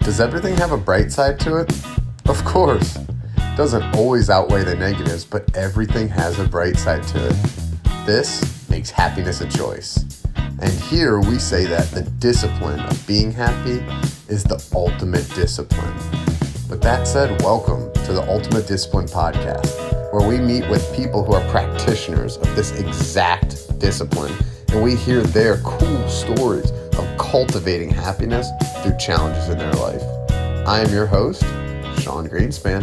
Does everything have a bright side to it? Of course. Doesn't always outweigh the negatives, but everything has a bright side to it. This makes happiness a choice. And here we say that the discipline of being happy is the ultimate discipline. With that said, welcome to the Ultimate Discipline Podcast, where we meet with people who are practitioners of this exact discipline, and we hear their cool stories of cultivating happiness through challenges in their life. I am your host, Sean Greenspan.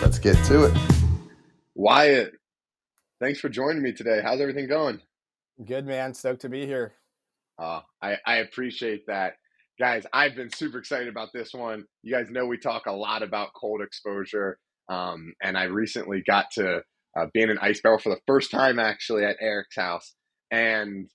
Let's get to it. Wyatt, thanks for joining me today. How's everything going? Good, man. Stoked to be here. I appreciate that. Guys, I've been super excited about this one. You guys know we talk a lot about cold exposure, and I recently got to be in an ice barrel for the first time, actually, at Eric's house. And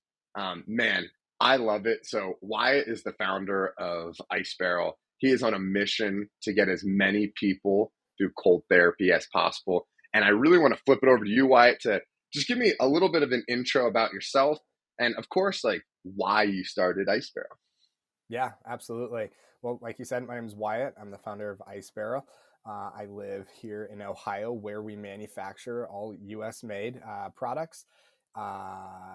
man, I love it. So Wyatt is the founder of Ice Barrel. He is on a mission to get as many people through cold therapy as possible. And I really want to flip it over to you, Wyatt, to just give me a little bit of an intro about yourself. And of course, like why you started Ice Barrel. Yeah, absolutely. Well, like you said, my name is Wyatt. I'm the founder of Ice Barrel. I live here in Ohio, where we manufacture all U.S. made products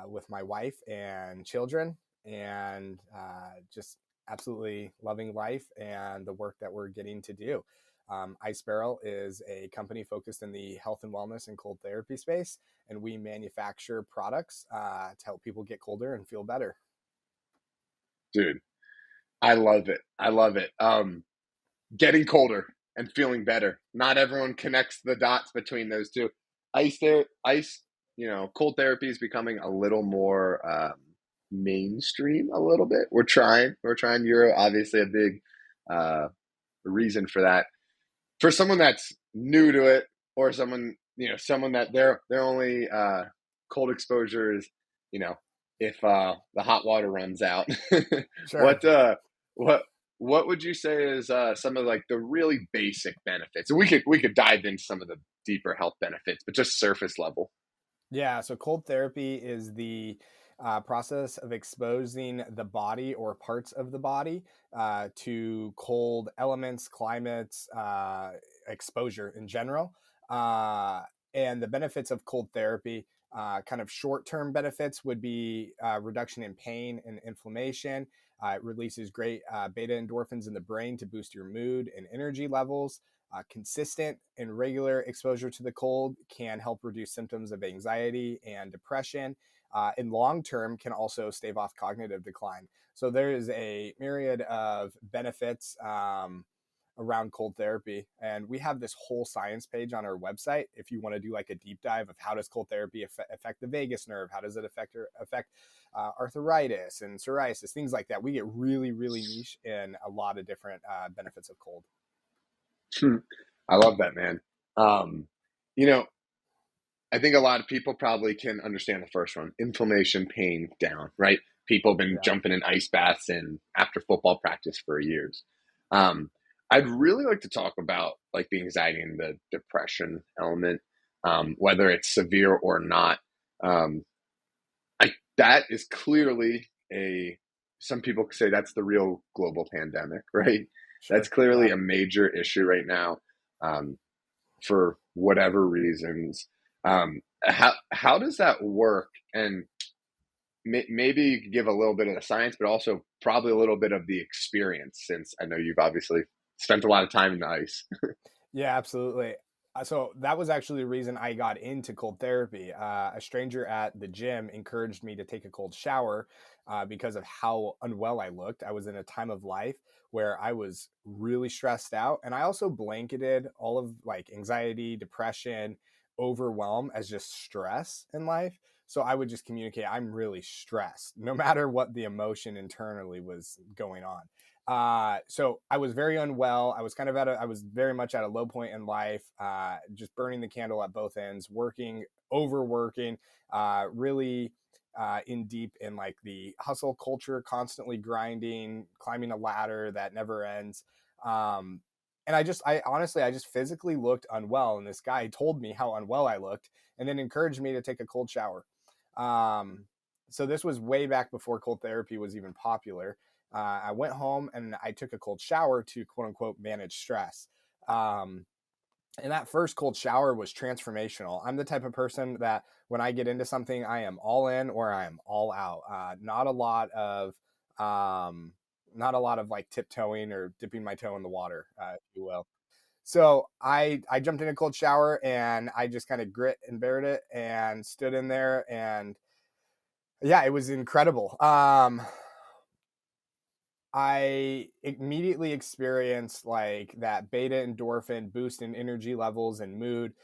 with my wife and children, and just absolutely loving life and the work that we're getting to do. Ice Barrel is a company focused in the health and wellness and cold therapy space, and we manufacture products to help people get colder and feel better. Dude, I love it. I love it. Getting colder and feeling better. Not everyone connects the dots between those two. Cold therapy is becoming a little more mainstream a little bit. We're trying. You're obviously a big reason for that. For someone that's new to it, or someone that their only cold exposure is, if the hot water runs out. Sure. What would you say is some of like the really basic benefits? And we could dive into some of the deeper health benefits, but just surface level. Yeah, so cold therapy is the process of exposing the body or parts of the body to cold elements, climates, exposure in general. And the benefits of cold therapy, kind of short-term benefits, would be reduction in pain and inflammation. It releases great beta endorphins in the brain to boost your mood and energy levels. Consistent and regular exposure to the cold can help reduce symptoms of anxiety and depression. In long term, can also stave off cognitive decline. So there is a myriad of benefits around cold therapy, and we have this whole science page on our website. If you want to do like a deep dive of how does cold therapy affect the vagus nerve, how does it affect arthritis and psoriasis, things like that. We get really, really niche in a lot of different benefits of cold. I love that, man. Um, you know, I think a lot of people probably can understand the first one, inflammation, pain down, right? People have been jumping in ice baths and after football practice for years. I'd really like to talk about like the anxiety and the depression element, whether it's severe or not. Um, that is clearly some people say that's the real global pandemic, right? Sure. That's clearly a major issue right now, for whatever reasons. How does that work? And maybe you could give a little bit of the science, but also probably a little bit of the experience, since I know you've obviously spent a lot of time in the ice. Yeah, absolutely. So that was actually the reason I got into cold therapy. A stranger at the gym encouraged me to take a cold shower because of how unwell I looked. I was in a time of life where I was really stressed out. And I also blanketed all of like anxiety, depression, overwhelm as just stress in life. So I would just communicate, I'm really stressed, no matter what the emotion internally was going on. So I was very unwell. I was very much at a low point in life, just burning the candle at both ends, overworking, really in deep in like the hustle culture, constantly grinding, climbing a ladder that never ends. And I honestly, I just physically looked unwell. And this guy told me how unwell I looked and then encouraged me to take a cold shower. So this was way back before cold therapy was even popular. I went home and I took a cold shower to quote unquote manage stress. Um, and that first cold shower was transformational. I'm the type of person that when I get into something, I am all in or I am all out. Um, not a lot of like tiptoeing or dipping my toe in the water, if you will. So I jumped in a cold shower and I just kind of grit and bared it and stood in there, and yeah, it was incredible. I immediately experienced like that beta endorphin boost in energy levels and mood.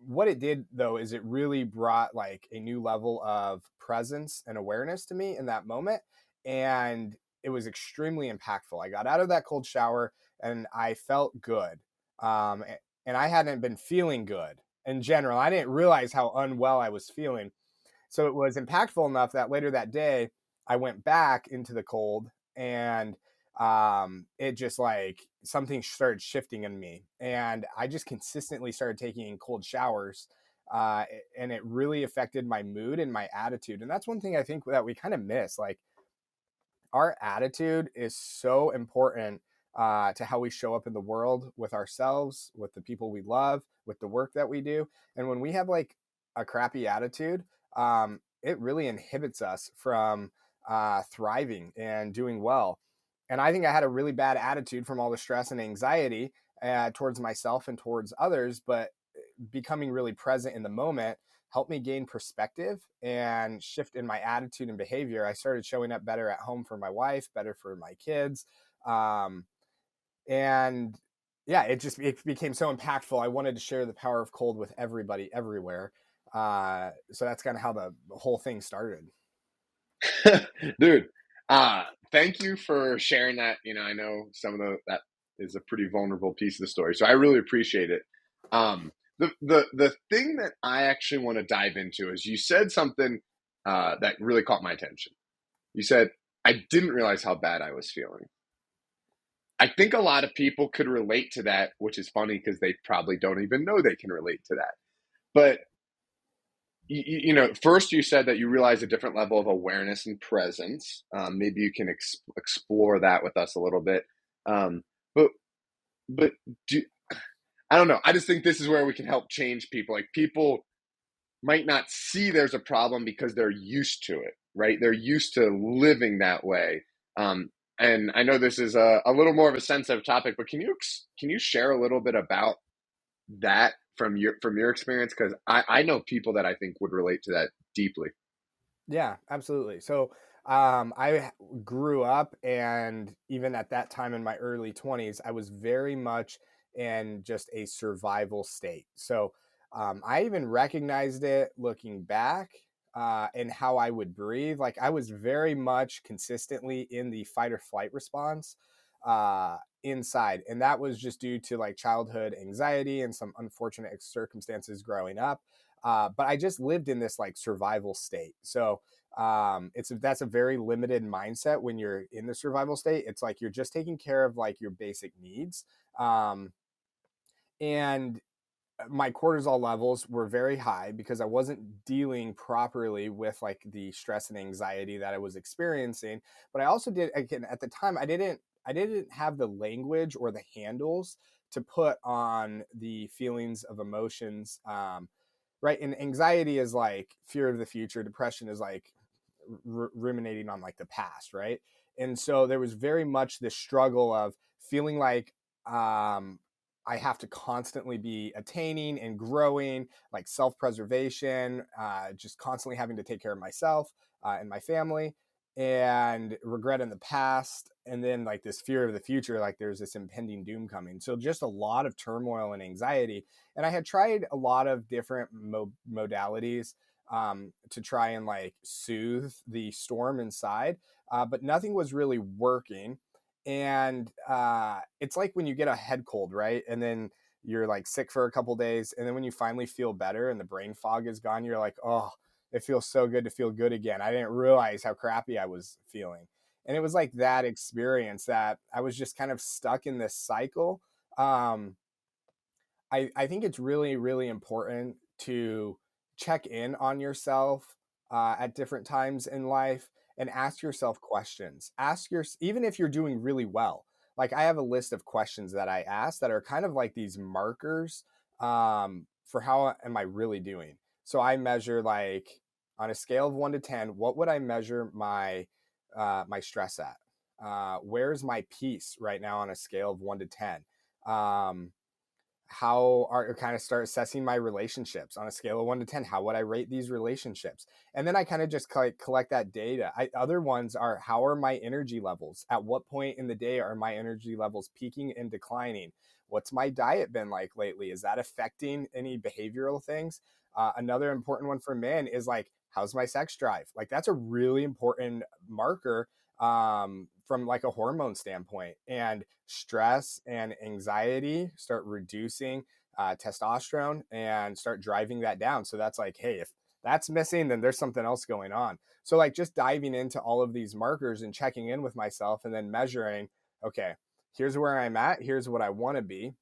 What it did though is it really brought like a new level of presence and awareness to me in that moment. And it was extremely impactful. I got out of that cold shower and I felt good. And I hadn't been feeling good in general. I didn't realize how unwell I was feeling, so it was impactful enough that later that day, I went back into the cold, and it just like something started shifting in me. And I just consistently started taking cold showers. And it really affected my mood and my attitude. And that's one thing I think that we kind of miss. Like, our attitude is so important to how we show up in the world with ourselves, with the people we love, with the work that we do. And when we have like a crappy attitude, it really inhibits us from thriving and doing well. And I think I had a really bad attitude from all the stress and anxiety towards myself and towards others, but becoming really present in the moment helped me gain perspective and shift in my attitude and behavior. I started showing up better at home for my wife, better for my kids. Um, and yeah, it became so impactful. I wanted to share the power of cold with everybody everywhere. So that's kind of how the whole thing started. Dude, thank you for sharing that. I know some of that is a pretty vulnerable piece of the story, so I really appreciate it. The thing that I actually want to dive into is you said something that really caught my attention. You said, I didn't realize how bad I was feeling. I think a lot of people could relate to that, which is funny because they probably don't even know they can relate to that. But first you said that you realize a different level of awareness and presence. Maybe you can explore that with us a little bit. Um, but but do, I don't know. I just think this is where we can help change people. Like, people might not see there's a problem because they're used to it, right? They're used to living that way. And I know this is a little more of a sensitive topic, but can you share a little bit about that from your experience? Because I know people that I think would relate to that deeply. Yeah, absolutely. So I grew up, and even at that time in my early 20s, I was very much in just a survival state. So I even recognized it looking back in how I would breathe. Like, I was very much consistently in the fight or flight response inside. And that was just due to like childhood anxiety and some unfortunate circumstances growing up. But I just lived in this like survival state. So that's a very limited mindset when you're in the survival state. It's like you're just taking care of like your basic needs. Um, and my cortisol levels were very high because I wasn't dealing properly with like the stress and anxiety that I was experiencing. But I also did, again, at the time, I didn't have the language or the handles to put on the feelings of emotions. Right. And anxiety is like fear of the future. Depression is like ruminating on like the past. Right. And so there was very much this struggle of feeling like I have to constantly be attaining and growing, like self-preservation, just constantly having to take care of myself and my family, and regret in the past, and then like this fear of the future, like there's this impending doom coming. So just a lot of turmoil and anxiety. And I had tried a lot of different modalities to try and like soothe the storm inside, but nothing was really working. And it's like when you get a head cold, right? And then you're like sick for a couple days, and then when you finally feel better and the brain fog is gone, you're like, oh, it feels so good to feel good again. I didn't realize how crappy I was feeling. And it was like that experience that I was just kind of stuck in this cycle. um, I think it's really, really important to check in on yourself at different times in life and ask yourself questions. Even if you're doing really well, like I have a list of questions that I ask that are kind of like these markers for how am I really doing. So I measure, like, on a scale of 1 to 10, what would I measure my stress at? Where's my peace right now on a scale of 1 to 10? Um, how are kind of start assessing my relationships on a scale of 1 to 10. How would I rate these relationships? And then I kind of just collect that data. Other ones are, how are my energy levels? At what point in the day are my energy levels peaking and declining? What's my diet been like lately? Is that affecting any behavioral things? Another important one for men is like, how's my sex drive? Like, that's a really important marker from like a hormone standpoint. And stress and anxiety start reducing testosterone and start driving that down. So that's like, hey, if that's missing, then there's something else going on. So like just diving into all of these markers and checking in with myself and then measuring, okay, here's where I'm at, here's what I want to be.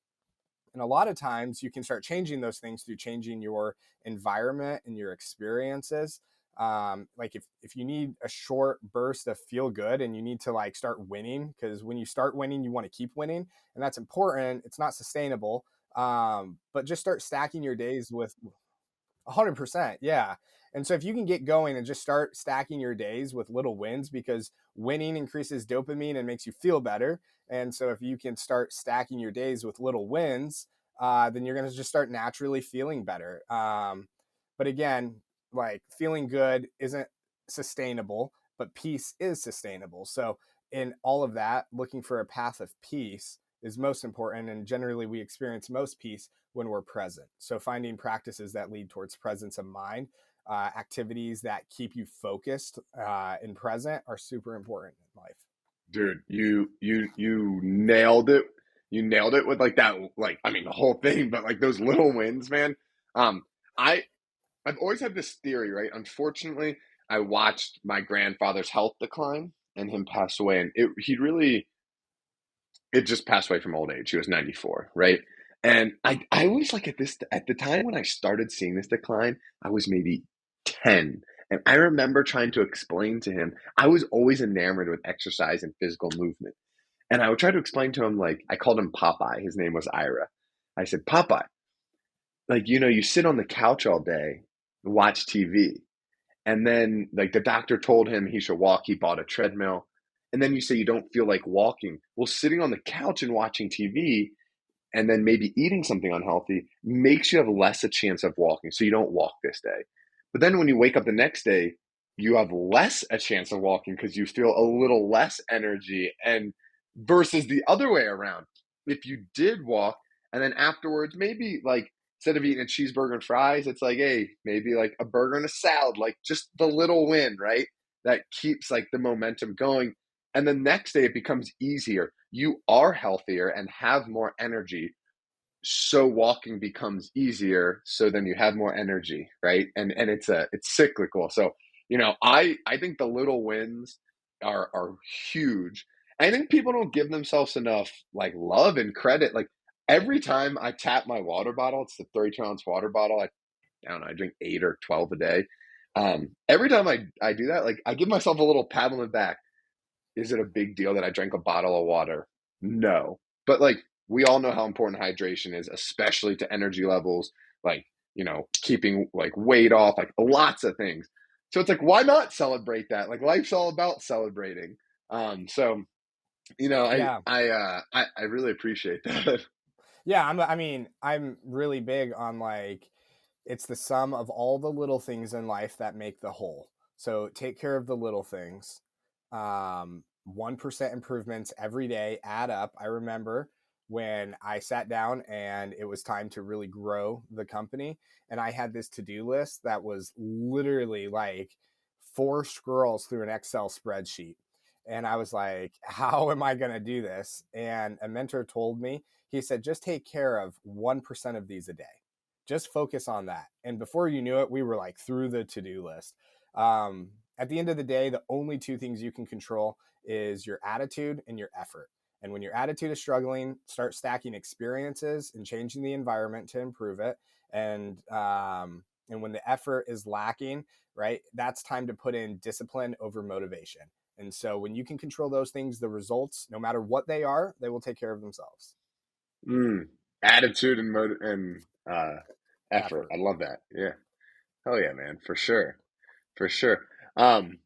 And a lot of times you can start changing those things through changing your environment and your experiences. Like if you need a short burst of feel good and you need to like start winning, because when you start winning, you want to keep winning, and that's important. It's not sustainable. But just start stacking your days with 100%. Yeah. And so if you can get going and just start stacking your days with little wins, because winning increases dopamine and makes you feel better. And so if you can start stacking your days with little wins, then you're going to just start naturally feeling better. But again, like, feeling good isn't sustainable, but peace is sustainable. So in all of that, looking for a path of peace is most important. And generally, we experience most peace when we're present. So finding practices that lead towards presence of mind, activities that keep you focused and present are super important in life. Dude, you nailed it. You nailed it with like that, like I mean the whole thing, but like those little wins, man. Um, I I've always had this theory, right? Unfortunately, I watched my grandfather's health decline and him pass away, and it just passed away from old age. He was 94, right? And I always like at the time when I started seeing this decline, I was maybe 10. And I remember trying to explain to him, I was always enamored with exercise and physical movement. And I would try to explain to him, like, I called him Popeye. His name was Ira. I said, Popeye, like, you sit on the couch all day, watch TV. And then, like, the doctor told him he should walk. He bought a treadmill. And then you say you don't feel like walking. Well, sitting on the couch and watching TV and then maybe eating something unhealthy makes you have less a chance of walking. So you don't walk this day. But then when you wake up the next day, you have less a chance of walking because you feel a little less energy, and versus the other way around. If you did walk and then afterwards, maybe like instead of eating a cheeseburger and fries, it's like, hey, maybe like a burger and a salad, like just the little win, right? That keeps like the momentum going. And the next day it becomes easier. You are healthier and have more energy, so walking becomes easier, so then you have more energy, right? And it's cyclical. So I think the little wins are huge. I think people don't give themselves enough like love and credit. Like every time I tap my water bottle, it's the 32-ounce water bottle. I don't know, I drink 8 or 12 a day. Every time I do that, like I give myself a little pat on the back. Is it a big deal that I drank a bottle of water? No. But like we all know how important hydration is, especially to energy levels, like, keeping like weight off, like lots of things. So it's like, why not celebrate that? Like life's all about celebrating. So Yeah. I really appreciate that. Yeah. I'm really big on like, it's the sum of all the little things in life that make the whole. So take care of the little things. 1% improvements every day add up. I remember when I sat down and it was time to really grow the company, and I had this to-do list that was literally like four scrolls through an Excel spreadsheet. And I was like, how am I going to do this? And a mentor told me, he said, just take care of 1% of these a day. Just focus on that. And before you knew it, we were like through the to-do list. At the end of the day, the only two things you can control is your attitude and your effort. And when your attitude is struggling, start stacking experiences and changing the environment to improve it. And And when the effort is lacking, right, that's time to put in discipline over motivation. And so when you can control those things, the results, no matter what they are, they will take care of themselves. Attitude and effort. Effort. I love that. Yeah. Hell yeah, man. For sure. For sure. Um,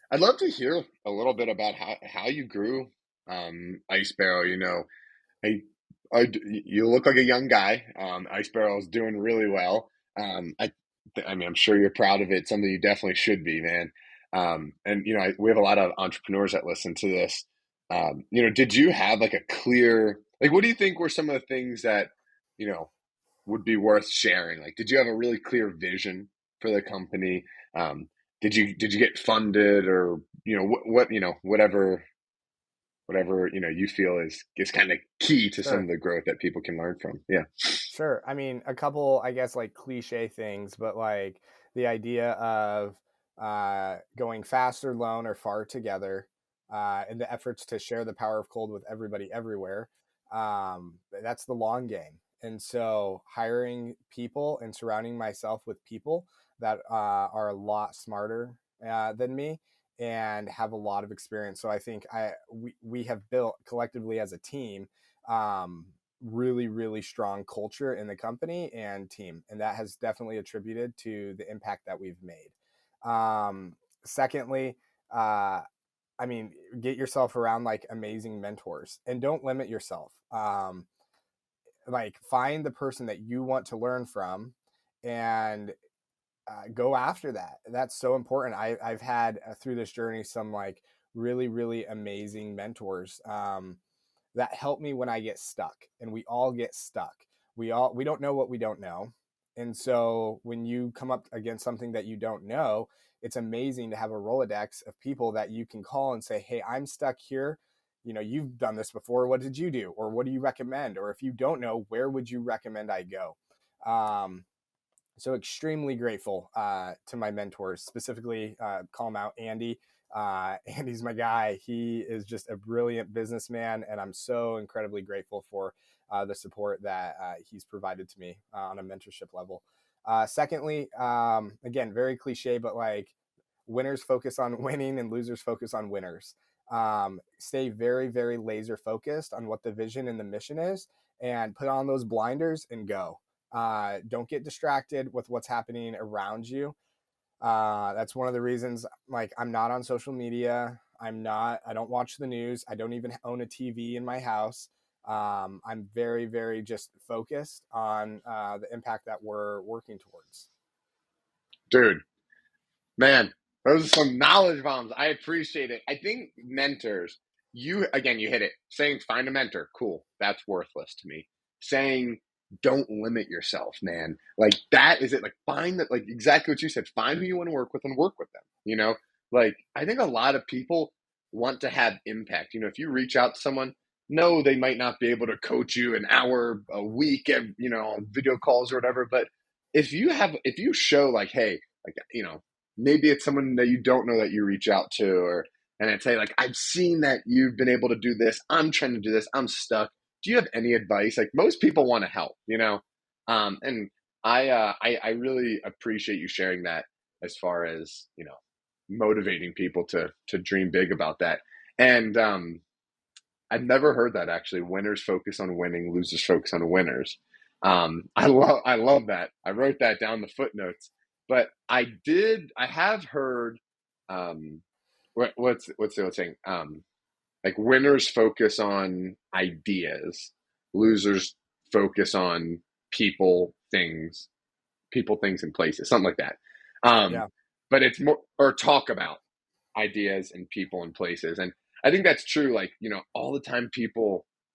I'd love to hear a little bit about how you grew Ice Barrel. I, you look like a young guy. Ice Barrel is doing really well. I mean, I'm sure you're proud of it. Something you definitely should be, man. And we have a lot of entrepreneurs that listen to this. Did you have like a clear, like, what do you think were some of the things that, you know, would be worth sharing? Like, did you have a really clear vision for the company? Um, did you get funded, or whatever you feel is kind of key to some of Sure. the growth that people can learn from? Yeah. Sure. I mean, a couple, I guess, like cliche things, but like the idea of going fast or lone or far together, and the efforts to share the power of cold with everybody everywhere. That's the long game. And so hiring people and surrounding myself with people that are a lot smarter than me and have a lot of experience. So I think we have built collectively as a team, really, really strong culture in the company and team. And that has definitely attributed to the impact that we've made. Secondly, I mean, get yourself around like amazing mentors and don't limit yourself. Like find the person that you want to learn from and go after that. That's so important. I've had through this journey some like really, really amazing mentors that help me when I get stuck. And we all get stuck. We don't know what we don't know. And so when you come up against something that you don't know, it's amazing to have a Rolodex of people that you can call and say, hey, I'm stuck here. You've done this before. What did you do? Or what do you recommend? Or if you don't know, where would you recommend I go? So extremely grateful to my mentors, specifically call him out, Andy. Andy's my guy. He is just a brilliant businessman, and I'm so incredibly grateful for the support that he's provided to me on a mentorship level. Secondly, again, very cliche, but like winners focus on winning and losers focus on winners. Stay very, very laser focused on what the vision and the mission is, and put on those blinders and go. Don't get distracted with what's happening around you. That's one of the reasons, like, I'm not on social media. I don't watch the news. I don't even own a TV in my house. I'm very, very just focused on the impact that we're working towards. Dude, man, those are some knowledge bombs. I appreciate it. I think mentors, you hit it. Saying find a mentor, cool. That's worthless to me. Saying don't limit yourself, man. Like that is it. Like find that, like exactly what you said. Find who you want to work with and work with them. Like I think a lot of people want to have impact. If you reach out to someone, no, they might not be able to coach you an hour a week, on video calls or whatever. But if you show like, hey, like, maybe it's someone that you don't know that you reach out to, and I'd say like, I've seen that you've been able to do this. I'm trying to do this. I'm stuck. Do you have any advice? Like most people want to help, and I really appreciate you sharing that as far as, motivating people to dream big about that. And, I've never heard that actually. Winners focus on winning, losers focus on winners. I love that. I wrote that down in the footnotes. But I have heard, what's the old saying? Like winners focus on ideas, losers focus on people, things, and places, something like that. Yeah. But it's more, or talk about ideas and people and places. And I think that's true. Like, all the time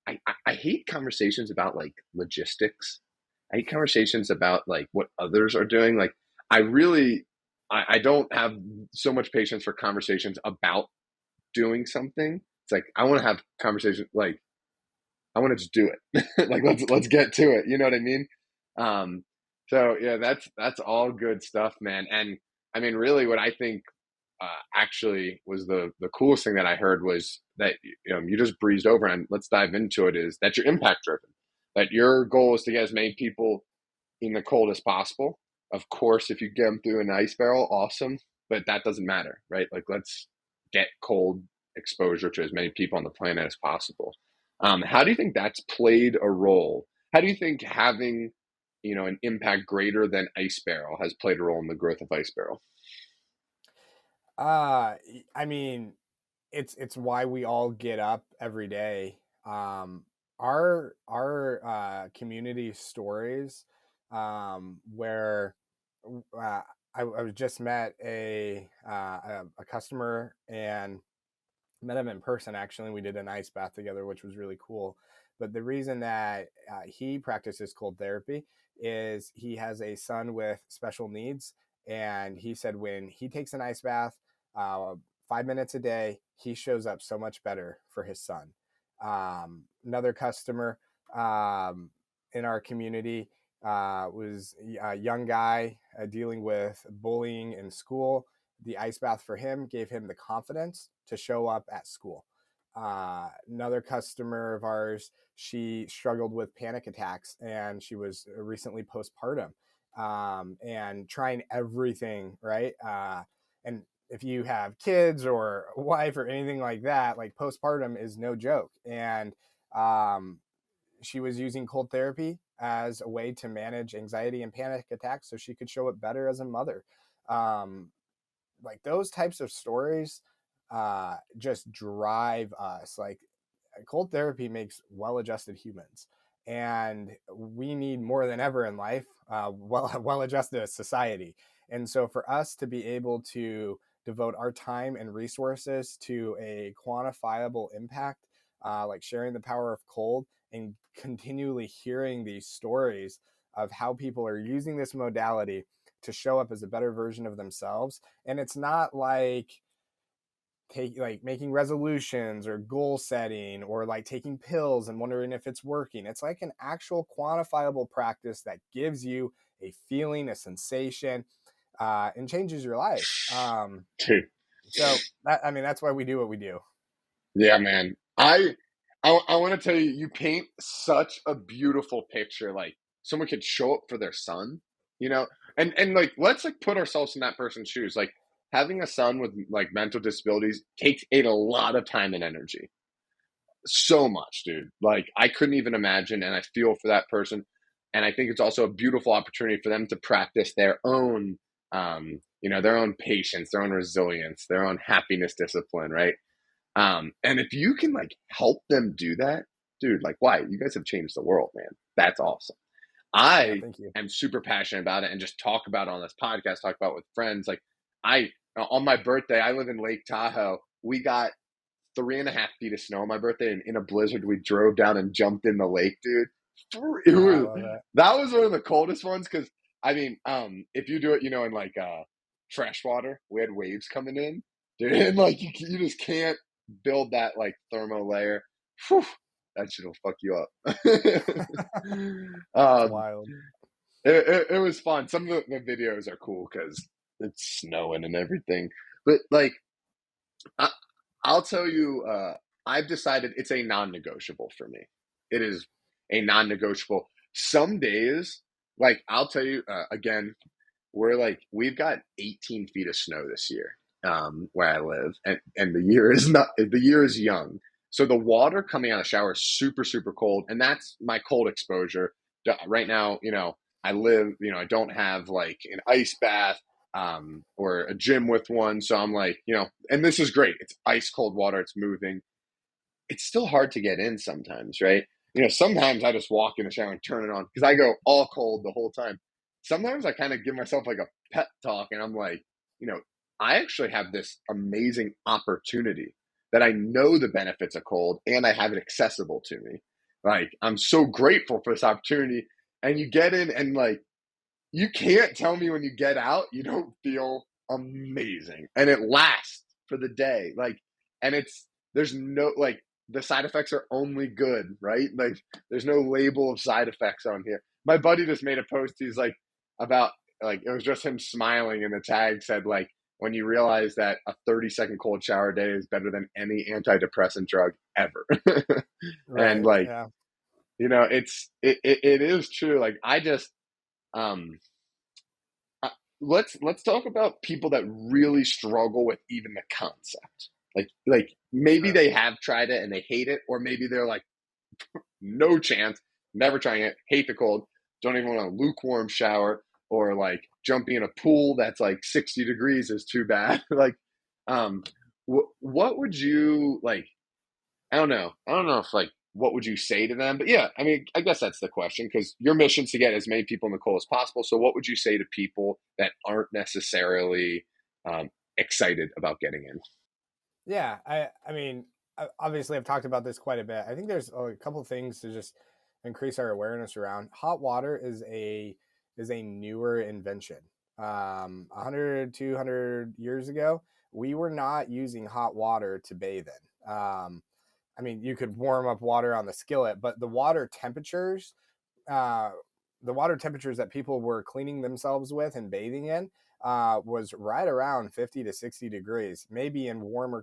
I hate conversations about like logistics. I hate conversations about like what others are doing. Like I don't have so much patience for conversations about doing something. It's like, I want to have conversations. Like I want to just do it. Like, let's get to it. You know what I mean? Um, so yeah, that's all good stuff, man. And I mean, really what I think actually was the coolest thing that I heard was that you just breezed over, and let's dive into it, is that you're impact driven, that your goal is to get as many people in the cold as possible, of course, if you get them through an ice barrel, awesome, but that doesn't matter, right? Like, let's get cold exposure to as many people on the planet as possible. How do you think that's played a role? How do you think having, an impact greater than ice barrel has played a role in the growth of ice barrel? I mean, it's why we all get up every day. Our community stories, where I was just met a customer and met him in person. Actually, we did an ice bath together, which was really cool. But the reason that he practices cold therapy is he has a son with special needs, and he said when he takes an ice bath, uh, 5 minutes a day, he shows up so much better for his son. Another customer in our community was a young guy dealing with bullying in school. The ice bath for him gave him the confidence to show up at school. Another customer of ours, she struggled with panic attacks, and she was recently postpartum, and trying everything, right? And if you have kids or a wife or anything like that, like postpartum is no joke. And um, she was using cold therapy as a way to manage anxiety and panic attacks so she could show up better as a mother. Um, like those types of stories just drive us. Like cold therapy makes well-adjusted humans, and we need more than ever in life well-adjusted society. And so for us to be able to devote our time and resources to a quantifiable impact, like sharing the power of cold and continually hearing these stories of how people are using this modality to show up as a better version of themselves. And it's not like making resolutions or goal setting or like taking pills and wondering if it's working. It's like an actual quantifiable practice that gives you a feeling, a sensation, and changes your life. Dude, So that, I mean, that's why we do what we do. yeah, man. I want to tell you, you paint such a beautiful picture. Like someone could show up for their son, and like let's like put ourselves in that person's shoes. Like having a son with like mental disabilities takes a lot of time and energy. So much, dude. Like I couldn't even imagine, and I feel for that person. And I think it's also a beautiful opportunity for them to practice their own, their own patience, their own resilience, their own happiness discipline, right? And if you can like help them do that, dude, like why? You guys have changed the world, man. That's awesome. Yeah, I thank you. am super passionate about it and just talk about it on this podcast, talk about it with friends. Like I on my birthday, I live in Lake Tahoe. We got 3.5 feet of snow on my birthday, and in a blizzard, we drove down and jumped in the lake, dude. It I was love that. that was one of the coldest ones because I mean, if you do it, in like freshwater, we had waves coming in, dude, and like you just can't build that like thermo layer. Whew, that shit will fuck you up. It's um, wild. it was fun. Some of the videos are cool because it's snowing and everything, but like I, I'll tell you, I've decided it's a non-negotiable for me. It is a non-negotiable. Some days, like I'll tell you again, we've got 18 feet of snow this year where I live, and the year is young, so the water coming out of the shower is super super cold, and that's my cold exposure right now. I don't have like an ice bath or a gym with one. So I'm like, and this is great. It's ice cold water. It's moving. It's still hard to get in sometimes, right? Sometimes I just walk in the shower and turn it on because I go all cold the whole time. Sometimes I kind of give myself like a pep talk and I'm like, you know, I actually have this amazing opportunity that I know the benefits of cold and I have it accessible to me. Like, I'm so grateful for this opportunity. And you get in and like, you can't tell me when you get out, you don't feel amazing. And it lasts for the day. Like, and there's no, like, the side effects are only good, right? Like, there's no label of side effects on here. My buddy just made a post. He's like, about, like, it was just him smiling, and the tag said, like, when you realize that a 30-second cold shower day is better than any antidepressant drug ever. And, Right. like, Yeah. it is true. Like, I just, um, let's talk about people that really struggle with even the concept. Like maybe Sure. they have tried it and they hate it, or maybe they're like, no chance, never trying it, hate the cold, don't even want a lukewarm shower, or like jumping in a pool that's like 60 degrees is too bad. Like, what would you like? I don't know. I don't know if like what would you say to them? But yeah, I mean, I guess that's the question because your mission is to get as many people in the cold as possible. So what would you say to people that aren't necessarily excited about getting in? Yeah, I mean, obviously I've talked about this quite a bit. I think there's a couple of things to just increase our awareness around. Hot water is a newer invention. 100, 200 years ago, we were not using hot water to bathe in. I mean, you could warm up water on the skillet, but uh, the water temperatures that people were cleaning themselves with and bathing in was right around 50 to 60 degrees, maybe in warmer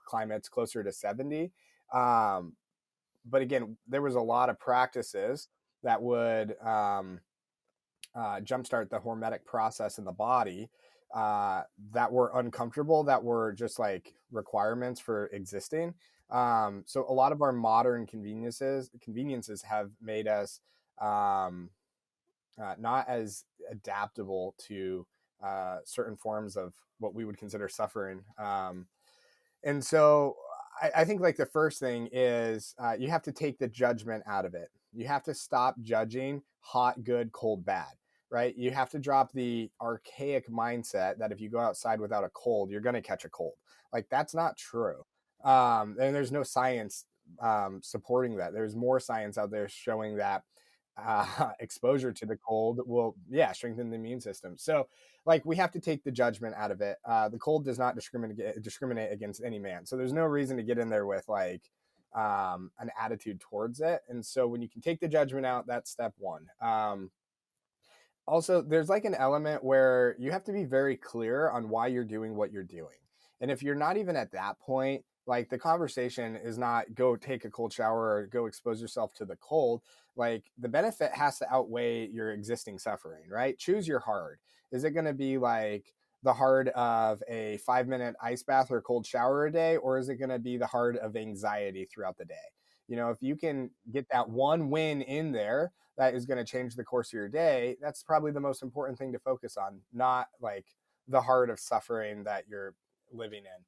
climates closer to 70. Um, but again, there was a lot of practices that would jumpstart the hormetic process in the body that were uncomfortable, that were just like requirements for existing. So a lot of our modern conveniences have made us um, not as adaptable to certain forms of what we would consider suffering. And so I think like the first thing is you have to take the judgment out of it. You have to stop judging hot, good, cold, bad, right? You have to drop the archaic mindset that if you go outside without a cold, you're going to catch a cold. Like that's not true. And there's no science supporting that. There's more science out there showing that exposure to the cold will, yeah, strengthen the immune system. So like we have to take the judgment out of it. The cold does not discriminate against any man. So there's no reason to get in there with like an attitude towards it. And so when you can take the judgment out, that's step one. Also, there's like an element where you have to be very clear on why you're doing what you're doing. And if you're not even at that point, like the conversation is not go take a cold shower or go expose yourself to the cold. Like the benefit has to outweigh your existing suffering, right? Choose your hard. Is it going to be like the hard of a 5 minute ice bath or cold shower a day, or is it going to be the hard of anxiety throughout the day? You know, if you can get that one win in there, that is going to change the course of your day, that's probably the most important thing to focus on, not like the heart of suffering that you're living in.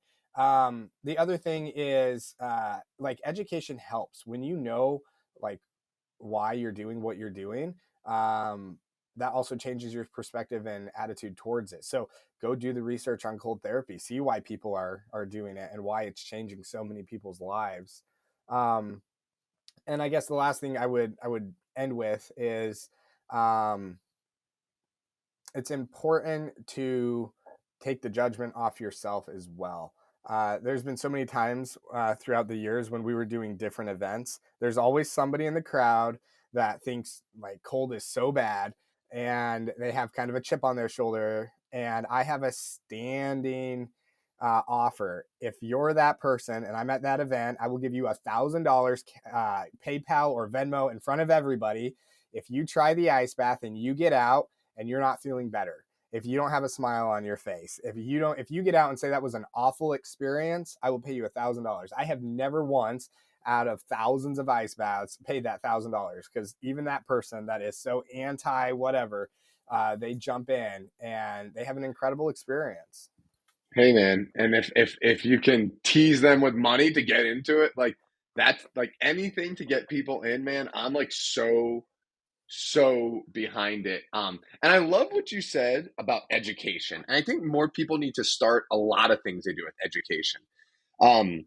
The other thing is like education helps when you know like why you're doing what you're doing. That also changes your perspective and attitude towards it. So go do the research on cold therapy, see why people are doing it and why it's changing so many people's lives. Um, and I guess the last thing I would end with is um, it's important to take the judgment off yourself as well. There's been so many times throughout the years when we were doing different events. There's always somebody in the crowd that thinks like cold is so bad, and they have kind of a chip on their shoulder. And I have a standing offer. If you're that person and I'm at that event, I will give you $1,000 PayPal or Venmo in front of everybody if you try the ice bath and you get out and you're not feeling better, if you don't have a smile on your face, if you get out and say that was an awful experience, I will pay you $1,000. I have never once out of thousands of ice baths paid that $1,000 because even that person that is so anti whatever, they jump in and they have an incredible experience. Hey man, and if you can tease them with money to get into it, like that's like anything to get people in, man. I'm like so behind it. And I love what you said about education. And I think more people need to start a lot of things they do with education. Um,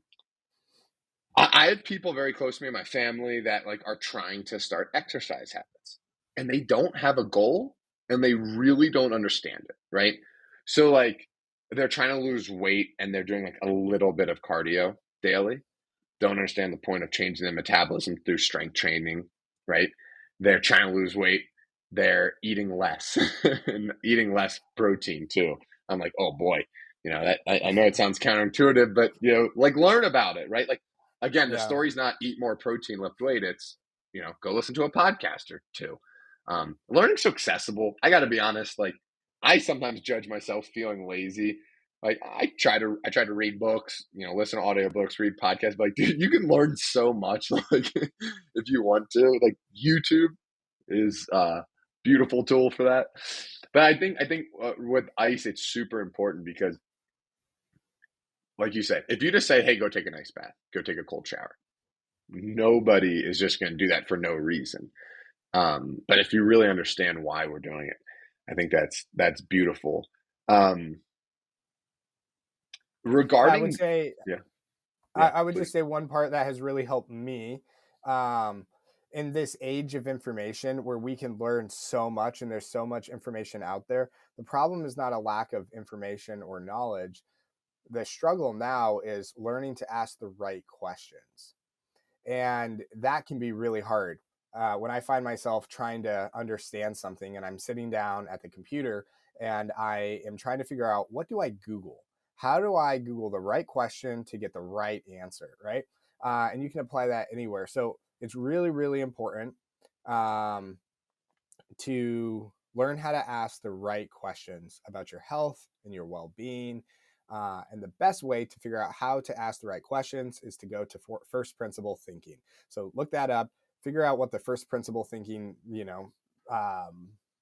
I have people very close to me in my family that like are trying to start exercise habits and they don't have a goal and they really don't understand it, right? So like they're trying to lose weight and they're doing like a little bit of cardio daily, don't understand the point of changing their metabolism through strength training, right? They're trying to lose weight. They're eating less and eating less protein too. I'm like, oh boy, that I know it sounds counterintuitive, but like learn about it, right? Like again, the Yeah. story's not eat more protein, lift weight. It's go listen to a podcast or two. Learning's so accessible. I got to be honest, like I sometimes judge myself feeling lazy. Like I try to read books, listen to audiobooks, read podcasts. But like, dude, you can learn so much. Like, if you want to, like YouTube is a beautiful tool for that. But I think with ice, it's super important because, like you said, if you just say, "Hey, go take an ice bath, go take a cold shower," nobody is just going to do that for no reason. But if you really understand why we're doing it, I think that's beautiful. Um, I would regarding, say yeah, I, yeah, I would please. just say one part that has really helped me um, in this age of information where we can learn so much and there's so much information out there. The problem is not a lack of information or knowledge. The struggle now is learning to ask the right questions. And that can be really hard. When I find myself trying to understand something and I'm sitting down at the computer and I am trying to figure out, what do I Google? How do I Google the right question to get the right answer, right? And you can apply that anywhere. So it's really, really important um, to learn how to ask the right questions about your health and your well-being. And the best way to figure out how to ask the right questions is to go to first principle thinking. So look that up, figure out what the first principle thinking,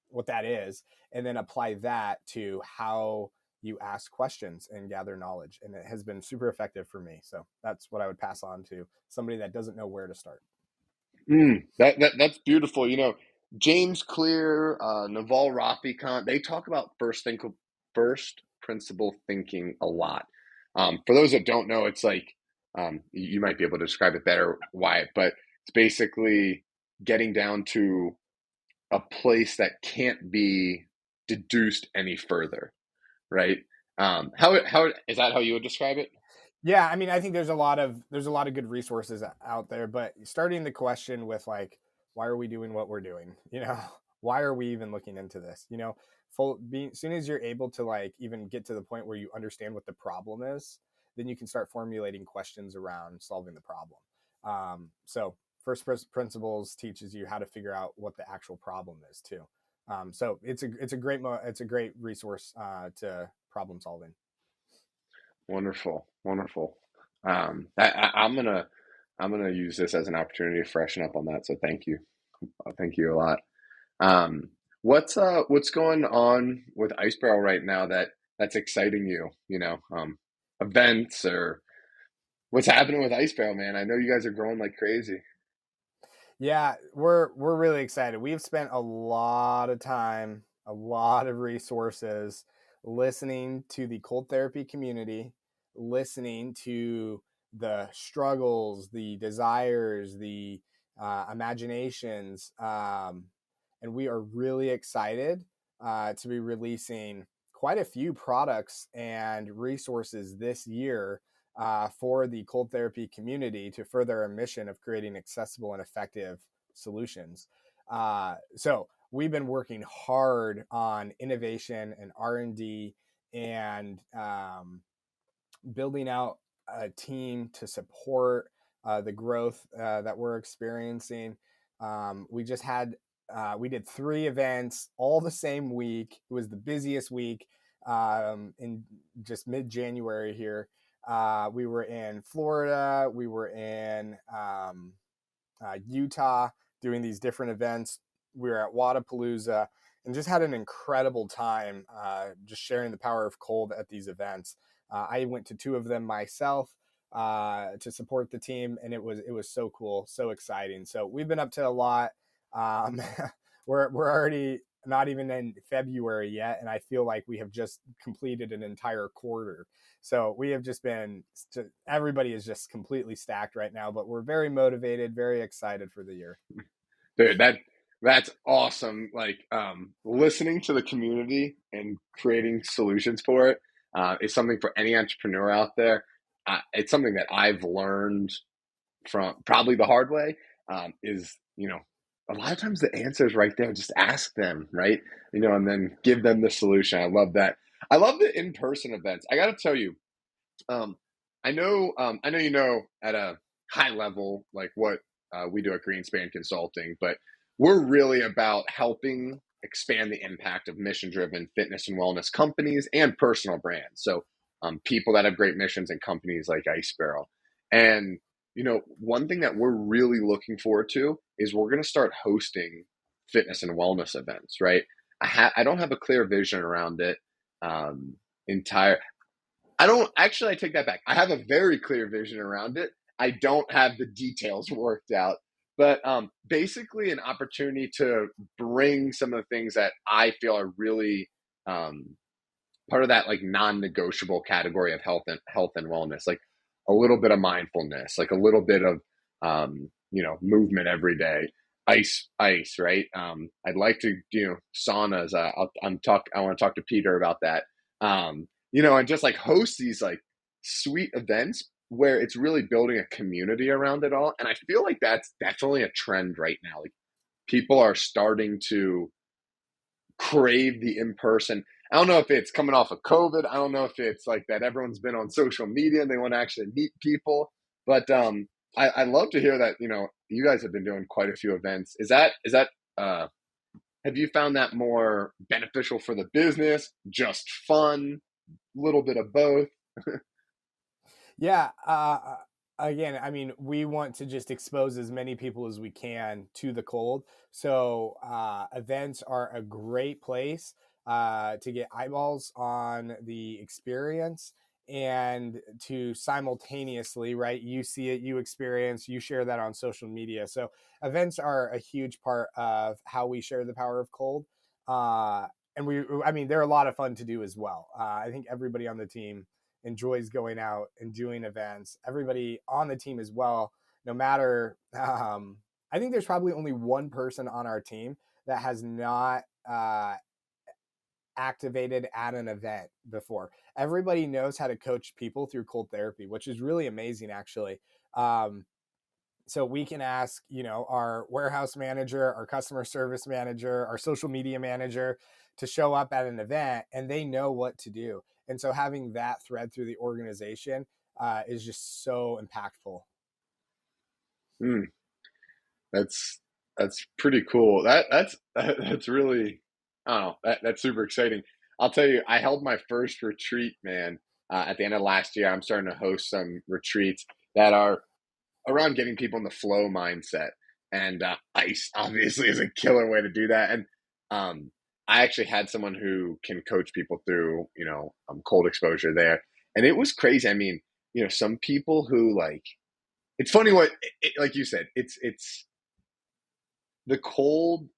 what that is, and then apply that to how you ask questions and gather knowledge. And it has been super effective for me. So that's what I would pass on to somebody that doesn't know where to start. That's beautiful. James Clear, Naval Ravikant, they talk about first principle thinking a lot. For those that don't know, it's like you might be able to describe it better, Wyatt, but it's basically getting down to a place that can't be deduced any further, right? How is that how you would describe it? Yeah, I mean, I think there's a lot of good resources out there, but starting the question with like, why are we doing what we're doing? Why are we even looking into this? As soon as you're able to like even get to the point where you understand what the problem is, then you can start formulating questions around solving the problem. So first principles teaches you how to figure out what the actual problem is too. So it's a great resource to problem solving. Wonderful, wonderful. I'm gonna use this as an opportunity to freshen up on that. So thank you, thank you a lot. Um, what's going on with Ice Barrel right now that's exciting you? Events or what's happening with Ice Barrel, man? I know you guys are growing like crazy. Yeah, we're really excited. We've spent a lot of time, a lot of resources listening to the cold therapy community, listening to the struggles, the desires, the imaginations, and we are really excited to be releasing quite a few products and resources this year for the cold therapy community to further our mission of creating accessible and effective solutions. So we've been working hard on innovation and R&D and building out a team to support the growth that we're experiencing. We did 3 events all the same week. It was the busiest week in just mid-January here. We were in Florida, we were in Utah doing these different events. We were at Wadapalooza and just had an incredible time just sharing the power of cold at these events. I went to 2 of them myself to support the team, and it was so cool, so exciting. So we've been up to a lot. Um, we're already not even in February yet, and I feel like we have just completed an entire quarter. So we have just been, everybody is just completely stacked right now, but we're very motivated, very excited for the year. Dude, that's awesome. Like listening to the community and creating solutions for it is something for any entrepreneur out there. It's something that I've learned from probably the hard way. Is a lot of times the answer is right there. Just ask them, right? And then give them the solution. I love that. I love the in-person events. I got to tell you, um, I know at a high level like what we do at Greenspan Consulting, but we're really about helping expand the impact of mission-driven fitness and wellness companies and personal brands. So people that have great missions and companies like Ice Barrel. And, one thing that we're really looking forward to is we're going to start hosting fitness and wellness events, right? I don't have a clear vision around it. Entire I don't actually, I take that back. I have a very clear vision around it. I don't have the details worked out, but basically an opportunity to bring some of the things that I feel are really part of that like non-negotiable category of health and wellness, like a little bit of mindfulness, like a little bit of movement every day. Ice, right? I'd like to, saunas. I want to talk to Peter about that. And just like host these like sweet events where it's really building a community around it all. And I feel like that's definitely a trend right now. Like people are starting to crave the in-person. I don't know if it's coming off of COVID. I don't know if it's like that everyone's been on social media and they want to actually meet people. But I love to hear that, you guys have been doing quite a few events. Have you found that more beneficial for the business, just fun, little bit of both? Yeah. Again, I mean, we want to just expose as many people as we can to the cold. So events are a great place to get eyeballs on the experience and to simultaneously, right? You see it, you experience, you share that on social media. So events are a huge part of how we share the power of cold. And they're a lot of fun to do as well. I think everybody on the team enjoys going out and doing events. Everybody on the team as well, no matter, I think there's probably only one person on our team that has not activated at an event before. Everybody knows how to coach people through cold therapy, which is really amazing, actually. So we can ask, our warehouse manager, our customer service manager, our social media manager to show up at an event, and they know what to do. And so having that thread through the organization is just so impactful. That's pretty cool. That's really, I don't know, that's super exciting. I'll tell you, I held my first retreat, man, at the end of last year. I'm starting to host some retreats that are around getting people in the flow mindset. And ice obviously is a killer way to do that. And I actually had someone who can coach people through, cold exposure there. And it was crazy. I mean, some people who like, it's funny like you said, it's the cold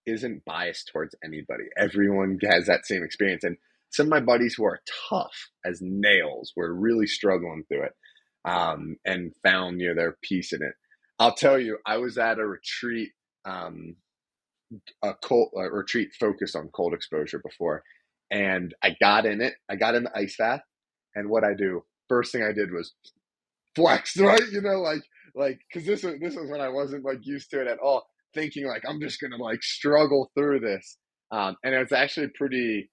isn't biased towards anybody. Everyone has that same experience. And some of my buddies who are tough as nails were really struggling through it, and found their peace in it. I'll tell you, I was at a retreat, a retreat focused on cold exposure before, and I got in it. I got in the ice bath, and what I do first thing I did was flex, right? Like because this was when I wasn't like used to it at all, thinking like I'm just gonna like struggle through this, and it was actually pretty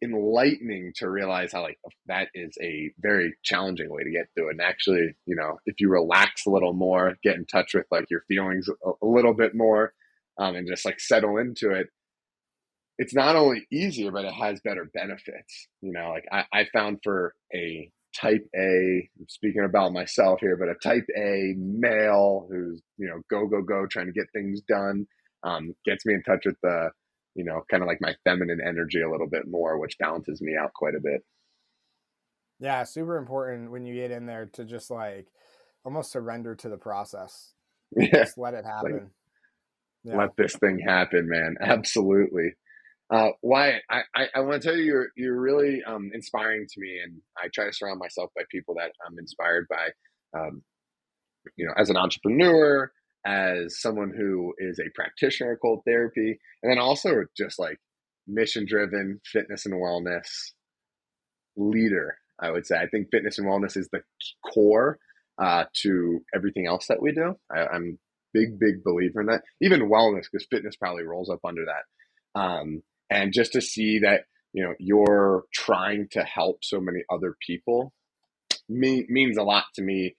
enlightening to realize how like that is a very challenging way to get through it. And actually, if you relax a little more, get in touch with like your feelings a little bit more, and just like settle into it, it's not only easier, but it has better benefits. Like I found for a type A, I'm speaking about myself here, but a type A male who's, go, trying to get things done, gets me in touch with the, kind of like my feminine energy a little bit more, which balances me out quite a bit. Yeah, super important when you get in there to just like almost surrender to the process. Yeah. Just let it Like, happen. Yeah. let this thing happen, man. Absolutely. Wyatt, I want to tell you, you're really inspiring to me, and I try to surround myself by people that I'm inspired by. Um, as an entrepreneur, as someone who is a practitioner of cold therapy, and then also just like mission-driven fitness and wellness leader. I would say I think fitness and wellness is the core to everything else that we do. I'm big believer in that. Even wellness, because fitness probably rolls up under that. And just to see that you're trying to help so many other people means a lot to me.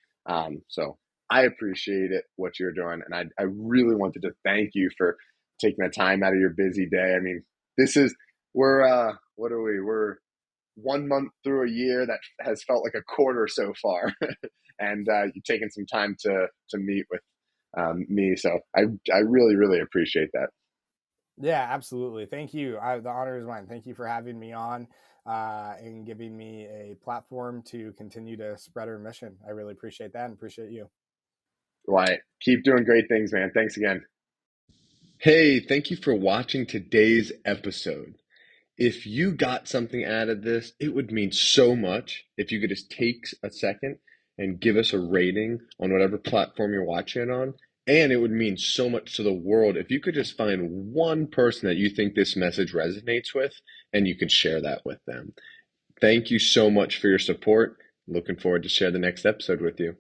So I appreciate it, what you're doing, and I really wanted to thank you for taking the time out of your busy day. I mean, we're what are we? We're 1 month through a year that has felt like a quarter so far, and you've taken some time to meet with me. So I really really appreciate that. Yeah, absolutely. Thank you. The honor is mine. Thank you for having me on and giving me a platform to continue to spread our mission. I really appreciate that and appreciate you. Wyatt, keep doing great things, man. Thanks again. Hey, thank you for watching today's episode. If you got something out of this, it would mean so much if you could just take a second and give us a rating on whatever platform you're watching it on. And it would mean so much to the world if you could just find one person that you think this message resonates with and you can share that with them. Thank you so much for your support. Looking forward to share the next episode with you.